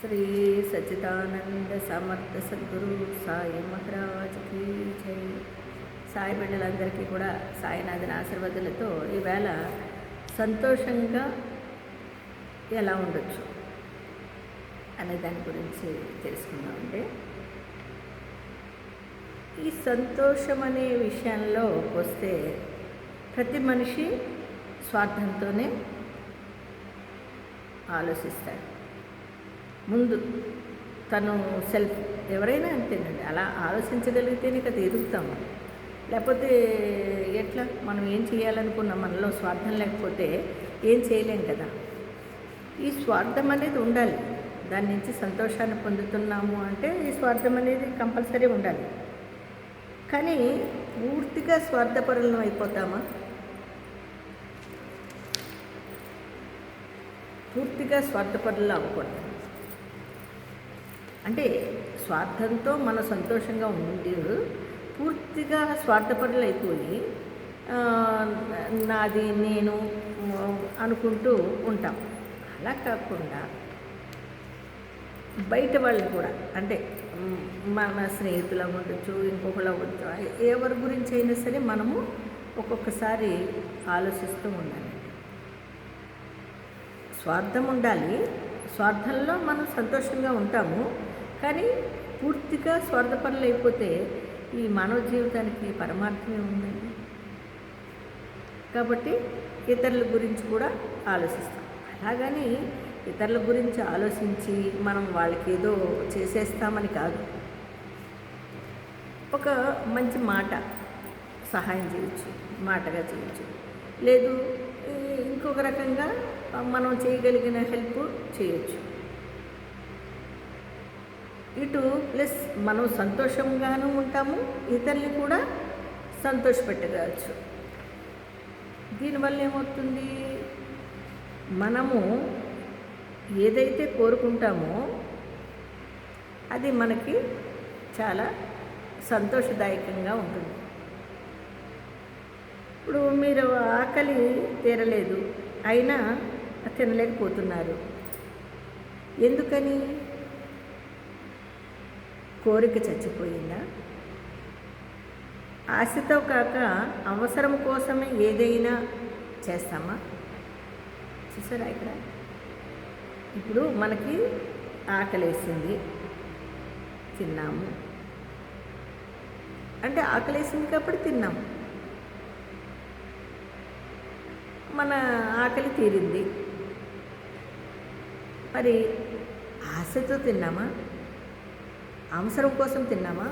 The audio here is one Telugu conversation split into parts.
శ్రీ సచ్చిదానంద సమర్థ సద్గురు సాయి మహారాజ్ కీ జై. సాయి బిడ్డలందరికీ కూడా సాయినాథుని ఆశీర్వాదాలతో ఈవేళ సంతోషంగా ఎలా ఉండొచ్చు అనే దాని గురించి తెలుసుకుందామండి. ఈ సంతోషం అనే విషయంలో వస్తే ప్రతి మనిషి స్వార్థంతోనే ఆలోచిస్తాడు. ముందు తను సెల్ఫ్, ఎవరైనా అంతేనండి. అలా ఆలోచించగలిగితేనే కదా ఎదుగుతాము. లేకపోతే ఎట్లా? మనం ఏం చేయాలనుకున్నాం, మనలో స్వార్థం లేకపోతే ఏం చేయలేం కదా. ఈ స్వార్థం అనేది ఉండాలి. దాని నుంచి సంతోషాన్ని పొందుతున్నాము అంటే ఈ స్వార్థం అనేది కంపల్సరీ ఉండాలి. కానీ పూర్తిగా స్వార్థపరులం అయిపోతామా? పూర్తిగా స్వార్థపరులు అవ్వకూడదు. అంటే స్వార్థంతో మనం సంతోషంగా ఉండి పూర్తిగా స్వార్థపరులు అయిపోయి నాది నేను అనుకుంటూ ఉంటాం. అలా కాకుండా బయట వాళ్ళు కూడా, అంటే మన స్నేహితులు అవ్వచ్చు, ఇంకొకరు అవ్వచ్చు, ఎవరి గురించి అయినా సరే మనము ఒక్కొక్కసారి ఆలోచిస్తూ ఉండాలి. స్వార్థం ఉండాలి. స్వార్థంలో మనం సంతోషంగా ఉంటాము. కానీ పూర్తిగా స్వార్థపరులు అయిపోతే ఈ మానవ జీవితానికి పరమార్థమే ఉందండి. కాబట్టి ఇతరుల గురించి కూడా ఆలోచిస్తాం. అలాగని ఇతరుల గురించి ఆలోచించి మనం వాళ్ళకి ఏదో చేసేస్తామని కాదు. ఒక మంచి మాట సహాయం చేయొచ్చు, మాటగా చేయొచ్చు. లేదు ఇంకొక రకంగా మనం చేయగలిగిన హెల్ప్ చేయొచ్చు. ఇటు ప్లస్ మనం సంతోషంగానూ ఉంటాము, ఇతరుల్ని కూడా సంతోషపెట్టవచ్చు. దీనివల్ల ఏమవుతుంది? మనము ఏదైతే కోరుకుంటామో అది మనకి చాలా సంతోషదాయకంగా ఉంటుంది. ఇప్పుడు మీరు ఆకలి తీరలేదు, అయినా తినలేకపోతున్నారు. ఎందుకని? కోరిక చచ్చిపోయిందా? ఆశతో కాక అవసరం కోసమే ఏదైనా చేస్తామా? చూసారా ఇక్కడ? ఇప్పుడు మనకి ఆకలేసింది, తిన్నాము. అంటే ఆకలేసింది కాబట్టి తిన్నాము. మన ఆకలి తీరింది. మరి ఆశతో తిన్నామా? అవసరం కోసం తిన్నామా?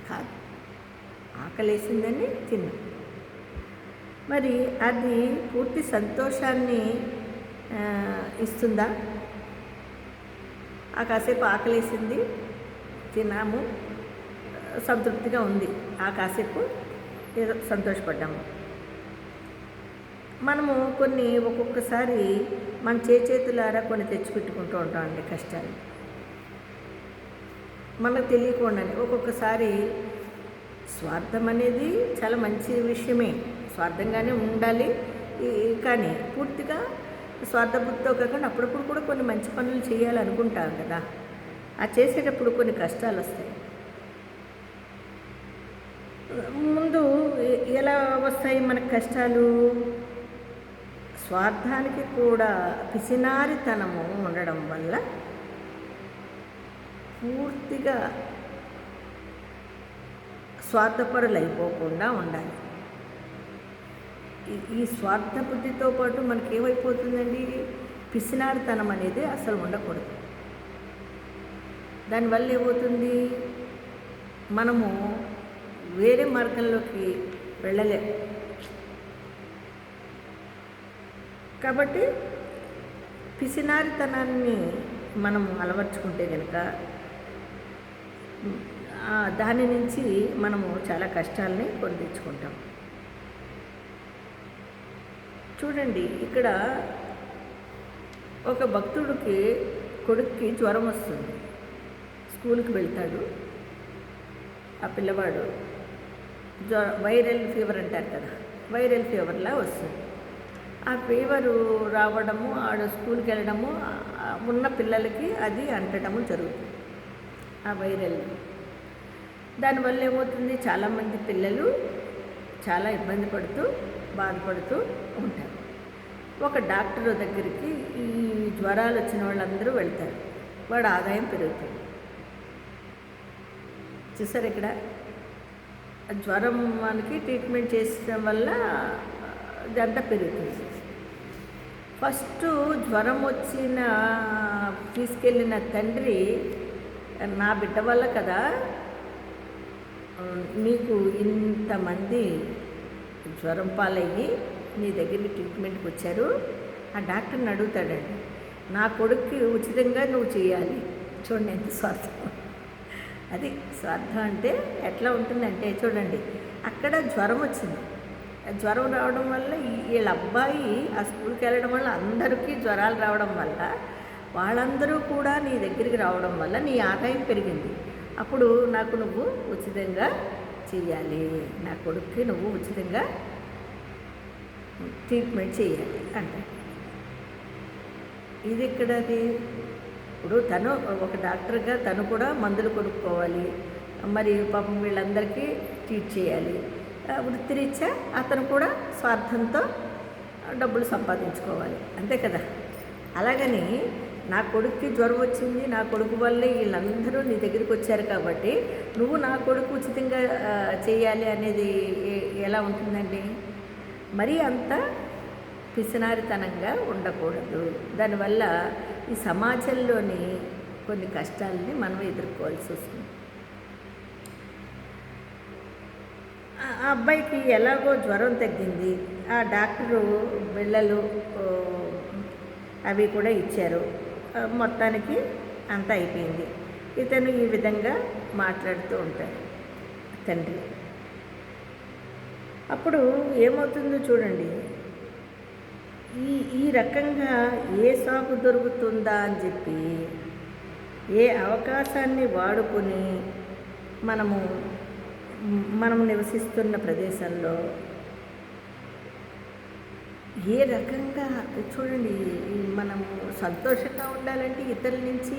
కాదు, ఆకలేసిందని తిన్నాం. మరి అది పూర్తి సంతోషాన్ని ఇస్తుందా? ఆ కాసేపు ఆకలేసింది, తిన్నాము, సంతృప్తిగా ఉంది, ఆ కాసేపు ఏదో సంతోషపడ్డాము. మనము కొన్ని ఒక్కొక్కసారి మన చేతులారా కొన్ని తెచ్చిపెట్టుకుంటూ ఉంటామండి కష్టాలు. మనకు తెలియకుండానే ఒక్కొక్కసారి స్వార్థం అనేది చాలా మంచి విషయమే, స్వార్థంగానే ఉండాలి. కానీ పూర్తిగా స్వార్థబుద్ధితో కాకుండా అప్పుడప్పుడు కూడా కొన్ని మంచి పనులు చేయాలనుకుంటాం కదా. ఆ చేసేటప్పుడు కొన్ని కష్టాలు వస్తాయి. ముందు ఎలా వస్తాయి మనకు కష్టాలు? స్వార్థానికి కూడా పిసినారితనము ఉండడం వల్ల పూర్తిగా స్వార్థపరులు అయిపోకుండా ఉండాలి. ఈ స్వార్థ బుద్ధితో పాటు మనకి ఏమైపోతుందండి? పిసినారితనం అనేది అసలు ఉండకూడదు. దానివల్ల ఏమవుతుంది? మనము వేరే మార్గంలోకి వెళ్ళలేం. కాబట్టి పిసినారితనాన్ని మనము అలవర్చుకుంటే కనుక దాని నుంచి మనము చాలా కష్టాలని కొని తెచ్చుకుంటాం. చూడండి, ఇక్కడ ఒక భక్తుడికి కొడుక్కి జ్వరం వస్తుంది. స్కూల్కి వెళ్తాడు. ఆ పిల్లవాడు వైరల్ ఫీవర్ అంటారు కదా, వైరల్ ఫీవర్లా వస్తుంది. ఆ ఫీవరు రావడము, ఆడ స్కూల్కి వెళ్ళడము, ఉన్న పిల్లలకి అది అంటడము జరుగుతుంది, ఆ వైరల్. దానివల్ల ఏమవుతుంది, చాలామంది పిల్లలు చాలా ఇబ్బంది పడుతూ బాధపడుతూ ఉంటారు. ఒక డాక్టర్ దగ్గరికి ఈ జ్వరాలు వచ్చిన వాళ్ళందరూ వెళ్తారు, వాడు ఆదాయం పెరుగుతుంది. చూసారు ఇక్కడ, జ్వరం మనకి ట్రీట్మెంట్ చేసడం వల్ల ఇదంతా పెరుగుతుంది. ఫస్ట్ జ్వరం వచ్చిన తీసుకెళ్ళిన తండ్రి, నా బిడ్డ వల్ల కదా నీకు ఇంతమంది జ్వరం పాలయ్యి నీ దగ్గరికి ట్రీట్మెంట్కి వచ్చారు. ఆ డాక్టర్ని అడుగుతాడండి, నా కొడుక్కి ఉచితంగా నువ్వు చేయాలి. చూడండి ఎంత స్వార్థం. అది స్వార్థం అంటే ఎట్లా ఉంటుందంటే, చూడండి అక్కడ జ్వరం వచ్చింది, జ్వరం రావడం వల్ల వీళ్ళ అబ్బాయి ఆ స్కూల్కి వెళ్ళడం వల్ల అందరికీ జ్వరాలు రావడం వల్ల వాళ్ళందరూ కూడా నీ దగ్గరికి రావడం వల్ల నీ ఆదాయం పెరిగింది. అప్పుడు నాకు నువ్వు ఉచితంగా చెయ్యాలి, నా కొడుక్కి నువ్వు ఉచితంగా ట్రీట్మెంట్ చేయాలి అంటే ఇది ఇక్కడది. ఇప్పుడు తను ఒక డాక్టర్గా తను కూడా మందులు కొనుక్కోవాలి, మరి పాపం వీళ్ళందరికీ ట్రీట్ చేయాలి. వృత్తిరీత్యా అతను కూడా స్వార్థంతో డబ్బులు సంపాదించుకోవాలి, అంతే కదా. అలాగని నా కొడుక్కి జ్వరం వచ్చింది, నా కొడుకు వల్లే వీళ్ళందరూ నీ దగ్గరికి వచ్చారు కాబట్టి నువ్వు నా కొడుకు ఉచితంగా చేయాలి అనేది ఎలా ఉంటుందండి? మరీ అంత పిసినారితనంగా ఉండకూడదు. దానివల్ల ఈ సమాజంలోని కొన్ని కష్టాలని మనం ఎదుర్కోవాల్సి వస్తుంది. ఆ అబ్బాయికి ఎలాగో జ్వరం తగ్గింది, ఆ డాక్టరు బిళ్ళలు అవి కూడా ఇచ్చారు, మొత్తానికి అంతా అయిపోయింది. ఇతను ఈ విధంగా మాట్లాడుతూ ఉంటాడు తండ్రి. అప్పుడు ఏమవుతుందో చూడండి, ఈ రకంగా ఏ సాకు దొరుకుతుందా అని చెప్పి ఏ అవకాశాన్ని వాడుకొని మనం నివసిస్తున్న ప్రదేశంలో ఏ రకంగా చూడండి, మనము సంతోషంగా ఉండాలంటే ఇతరుల నుంచి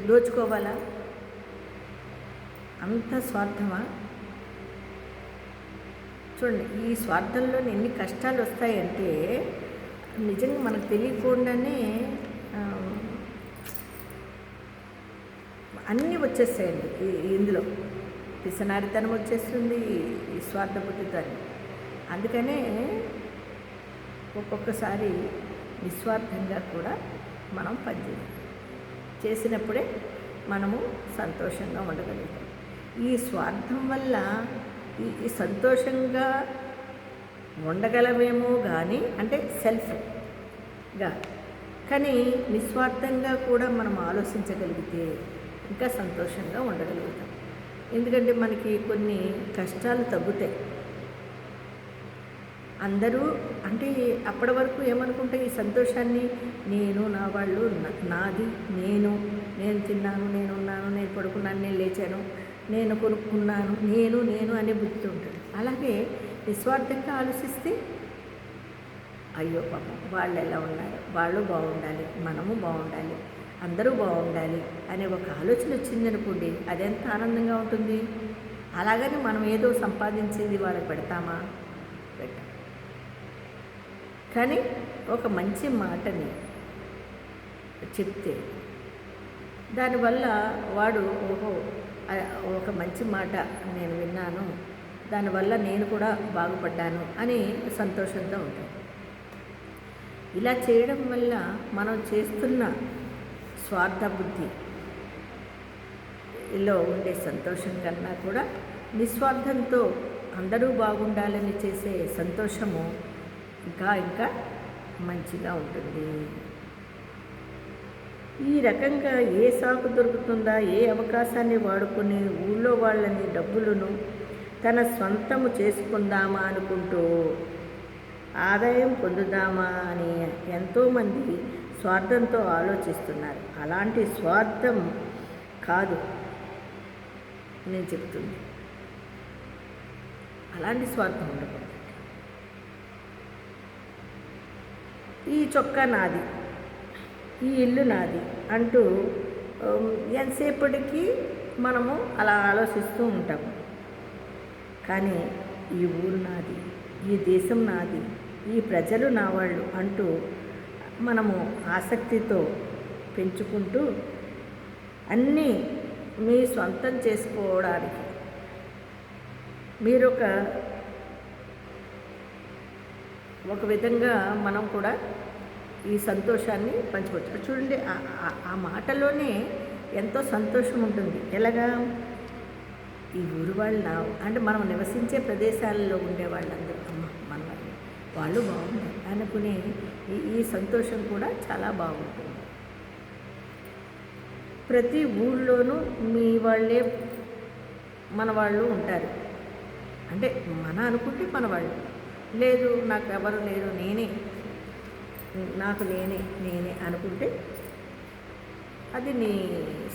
దోచుకోవాలా? అంత స్వార్థమా? చూడండి, ఈ స్వార్థంలో ఎన్ని కష్టాలు వస్తాయంటే నిజంగా మనకు తెలియకుండానే అన్నీ వచ్చేస్తాయండి. ఇందులో పిసనారితనం వచ్చేస్తుంది, ఈ స్వార్థబుద్ధితనం. అందుకనే ఒక్కొక్కసారి నిస్వార్థంగా కూడా మనం చేసినప్పుడే మనము సంతోషంగా ఉండగలుగుతాం. ఈ స్వార్థం వల్ల ఈ సంతోషంగా ఉండగలమేమో కానీ, అంటే సెల్ఫ్గా, కానీ నిస్వార్థంగా కూడా మనం ఆలోచించగలిగితే ఇంకా సంతోషంగా ఉండగలుగుతాం. ఎందుకంటే మనకి కొన్ని కష్టాలు తగ్గుతాయి. అందరూ అంటే అప్పటి వరకు ఏమనుకుంటే ఈ సంతోషాన్ని నేను, నా వాళ్ళు, నాది, నేను తిన్నాను, నేనున్నాను, నేను పడుకున్నాను, నేను లేచాను, నేను కొనుక్కున్నాను, నేను అనే బుద్ధి ఉంటుంది. అలాగే నిస్వార్థంగా ఆలోచిస్తే అయ్యో పాపం వాళ్ళు ఎలా ఉన్నారు, వాళ్ళు బాగుండాలి, మనము బాగుండాలి, అందరూ బాగుండాలి అనే ఒక ఆలోచన వచ్చిందనుకోండి, అదెంత ఆనందంగా ఉంటుంది. అలాగని మనం ఏదో సంపాదించింది వాళ్ళకి పెడతామా? పెట్టాం. కానీ ఒక మంచి మాటని చెప్తే దానివల్ల వాడు ఓహో ఒక మంచి మాట నేను విన్నాను, దానివల్ల నేను కూడా బాగుపడ్డాను అని సంతోషంతో ఉంటాను. ఇలా చేయడం వల్ల మనం చేస్తున్న స్వార్థ బుద్ధిలో ఉండే సంతోషం కన్నా కూడా నిస్వార్థంతో అందరూ బాగుండాలని చేసే సంతోషము ఇంకా మంచిగా ఉంటుంది. ఈ రకంగా ఏ సాకు దొరుకుతుందా, ఏ అవకాశాన్ని వాడుకొని ఊళ్ళో వాళ్ళని డబ్బులను తన స్వంతము చేసుకుందామా అనుకుంటూ ఆదాయం పొందుదామా అని ఎంతోమంది స్వార్థంతో ఆలోచిస్తున్నారు. అలాంటి స్వార్థం కాదు నేను చెప్తుంది, అలాంటి స్వార్థం ఉండకూడదు. ఈ చొక్కా నాది, ఈ ఇల్లు నాది అంటూ ఎంతసేపటికి మనము అలా ఆలోచిస్తూ ఉంటాము. కానీ ఈ ఊరు నాది, ఈ దేశం నాది, ఈ ప్రజలు నా వాళ్ళు అంటూ మనము ఆసక్తితో పెంచుకుంటూ అన్నీ మీ సొంతం చేసుకోవడానికి మీరు ఒక విధంగా మనం కూడా ఈ సంతోషాన్ని పంచుకోవచ్చు. చూడండి, ఆ మాటలోనే ఎంతో సంతోషం ఉంటుంది. ఎలాగా? ఈ ఊరు వాళ్ళు అంటే మనం నివసించే ప్రదేశాలలో ఉండే వాళ్ళందరూ మన వాళ్ళు బాగుంటారు అనుకునే ఈ సంతోషం కూడా చాలా బాగుంటుంది. ప్రతి ఊళ్ళోనూ మీ వాళ్ళే మన వాళ్ళు ఉంటారు. అంటే మన అనుకుంటే మన వాళ్ళు, లేదు నాకు ఎవరు లేరు, నాకు నేనే అనుకుంటే అది నీ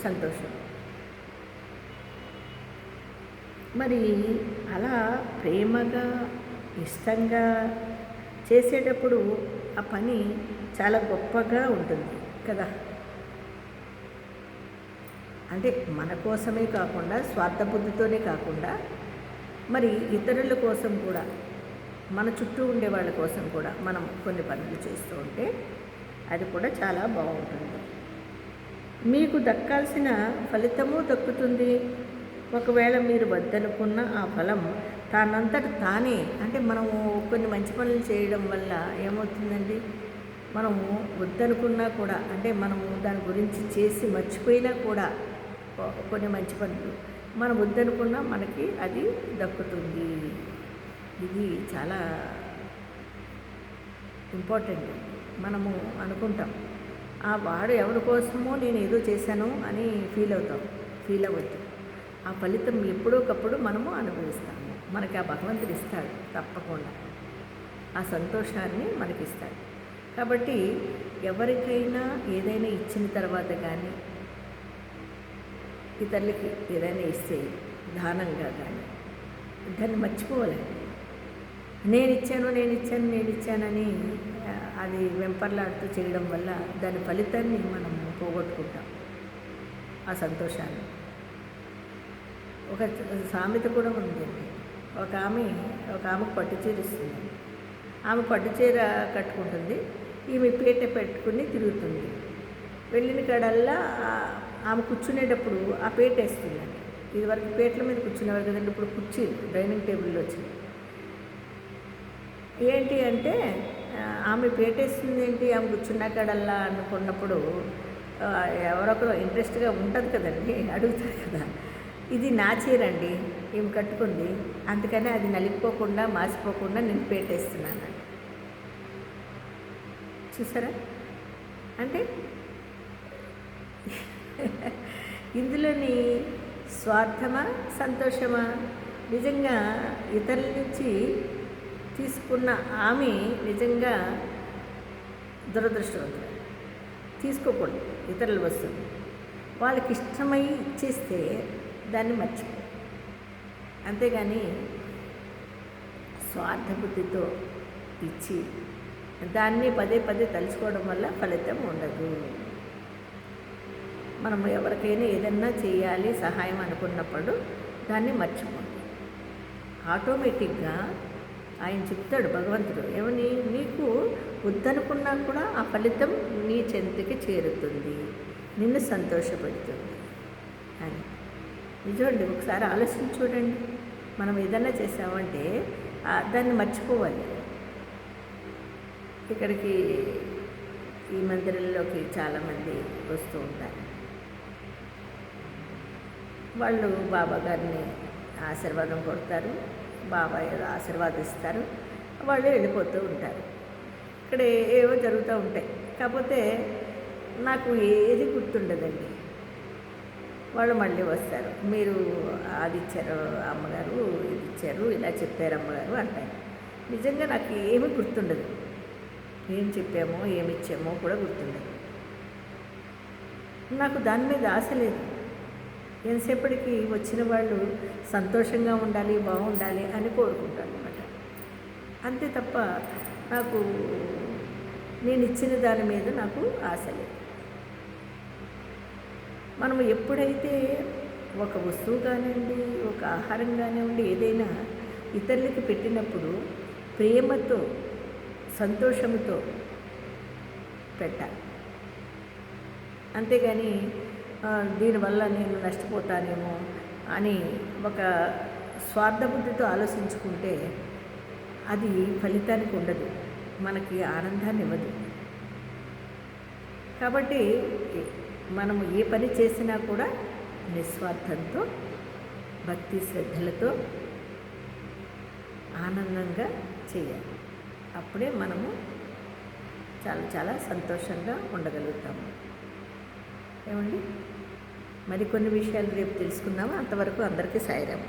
సంతోషం. మరి అలా ప్రేమగా ఇష్టంగా చేసేటప్పుడు ఆ పని చాలా గొప్పగా ఉంటుంది కదా. అంటే మన కోసమే కాకుండా, స్వార్థబుద్ధితోనే కాకుండా, మరి ఇతరుల కోసం కూడా, మన చుట్టూ ఉండే వాళ్ళ కోసం కూడా మనం కొన్ని పనులు చేస్తూ ఉంటే అది కూడా చాలా బాగుంటుంది. మీకు దక్కాల్సిన ఫలితము దక్కుతుంది. ఒకవేళ మీరు వద్దనుకున్న ఆ ఫలం తానంతట తానే, అంటే మనము కొన్ని మంచి పనులు చేయడం వల్ల ఏమవుతుందండి, మనము వద్దనుకున్నా కూడా, అంటే మనము దాని గురించి చేసి మర్చిపోయినా కూడా కొన్ని మంచి పనులు మనం వద్దనుకున్నా మనకి అది దక్కుతుంది. ఇది చాలా ఇంపార్టెంట్. మనము అనుకుంటాం, ఆ వాడు ఎవరి కోసమో నేను ఏదో చేశాను అని ఫీల్ అవ్వద్దు. ఆ ఫలితం ఎప్పుడోకప్పుడు మనము అనుభవిస్తాము. మనకి ఆ భగవంతుడు ఇస్తాడు తప్పకుండా, ఆ సంతోషాన్ని మనకిస్తాడు. కాబట్టి ఎవరికైనా ఏదైనా ఇచ్చిన తర్వాత కానీ, ఇతరులకి ఏదైనా ఇస్తే దానంగా కానీ దాన్ని మర్చిపోవాలండి. నేను ఇచ్చానని అది వెంపర్లాడుతూ చేయడం వల్ల దాని ఫలితాన్ని మనం పోగొట్టుకుంటాం, ఆ సంతోషాన్ని. ఒక సామెత కూడా ఉందండి. ఒక ఆమెకు పట్టు చీర ఇస్తుంది. ఆమె పట్టు చీర కట్టుకుంటుంది, ఈమె పీట పెట్టుకుని తిరుగుతుంది. వెళ్ళిన కాడల్లా ఆమె కూర్చునేటప్పుడు ఆ పీట వేస్తుందండి. ఇదివరకు పీటల మీద కూర్చునేవారు కదండి, ఇప్పుడు కుర్చీలు డైనింగ్ టేబుల్లో వచ్చింది. ఏంటి అంటే ఆమె పేటేస్తుంది ఏంటి, ఆమె కూర్చున్నా కాడల్లా అనుకున్నప్పుడు ఎవరొకరు ఇంట్రెస్ట్గా ఉంటుంది కదండి, అడుగుతారు కదా. ఇది నా చీర అండి, ఈమె కట్టుకుంది, అందుకని అది నలిగిపోకుండా మాసిపోకుండా నేను పేటేస్తున్నాను. చూసారా? అంటే ఇందులోని స్వార్థమా సంతోషమా? నిజంగా ఇతరుల నుంచి తీసుకున్న ఆమె నిజంగా దురదృష్టవంతులు. తీసుకోకూడదు ఇతరుల వస్తువులు. వాళ్ళకి ఇష్టమై ఇచ్చేస్తే దాన్ని మర్చిపో. అంతేగాని స్వార్థబుద్ధితో ఇచ్చి దాన్ని పదే తలుచుకోవడం వల్ల ఫలితం ఉండదు. మనం ఎవరికైనా ఏదన్నా చేయాలి సహాయం అనుకున్నప్పుడు దాన్ని మర్చిపోండి. ఆటోమేటిక్గా ఆయన చెప్తాడు భగవంతుడు, ఏమని, నీకు వద్దనుకున్నా కూడా ఆ ఫలితం నీ చెంతకి చేరుతుంది, నిన్ను సంతోషపెడుతుంది అని. నిజమండి, ఒకసారి ఆలోచించి చూడండి. మనం ఏదన్నా చేసామంటే దాన్ని మర్చిపోవాలి. ఇక్కడికి ఈ మందిరంలోకి చాలామంది వస్తూ ఉంటారు. వాళ్ళు బాబా గారిని ఆశీర్వాదం కొడతారు, బాబా ఏదో ఆశీర్వాదిస్తారు, వాళ్ళు వెళ్ళిపోతూ ఉంటారు. ఇక్కడ ఏవో జరుగుతూ ఉంటాయి. కాకపోతే నాకు ఏది గుర్తుండదండి. వాళ్ళు మళ్ళీ వస్తారు, మీరు అది ఇచ్చారు అమ్మగారు, ఇది ఇచ్చారు, ఇలా చెప్పారు అమ్మగారు అంటారు. నిజంగా నాకు ఏమీ గుర్తుండదు, ఏం చెప్పామో ఏమి ఇచ్చామో కూడా గుర్తుండదు. నాకు దాని మీద ఆశ లేదు. ఎంతసేపటికి వచ్చిన వాళ్ళు సంతోషంగా ఉండాలి, బాగుండాలి అని కోరుకుంటాను అన్నమాట. అంతే తప్ప నాకు నేను ఇచ్చిన దాని మీద నాకు ఆశ లేదు. మనం ఎప్పుడైతే ఒక వస్తువు కానివ్వండి, ఒక ఆహారం కానివ్వండి, ఏదైనా ఇతరులకి పెట్టినప్పుడు ప్రేమతో, సంతోషంతో పెట్టాలి. అంతేగాని దీనివల్ల నేను నష్టపోతానేమో అని ఒక స్వార్థబుద్ధితో ఆలోచించుకుంటే అది ఫలితానికి ఉండదు, మనకి ఆనందాన్ని ఇవ్వదు. కాబట్టి మనము ఏ పని చేసినా కూడా నిస్వార్థంతో, భక్తి శ్రద్ధలతో, ఆనందంగా చేయాలి. అప్పుడే మనము చాలా చాలా సంతోషంగా ఉండగలుగుతాము. ఏమండి? మరికొన్ని విషయాలు రేపు తెలుసుకుందాము. అంతవరకు అందరికీ సాయిరాం.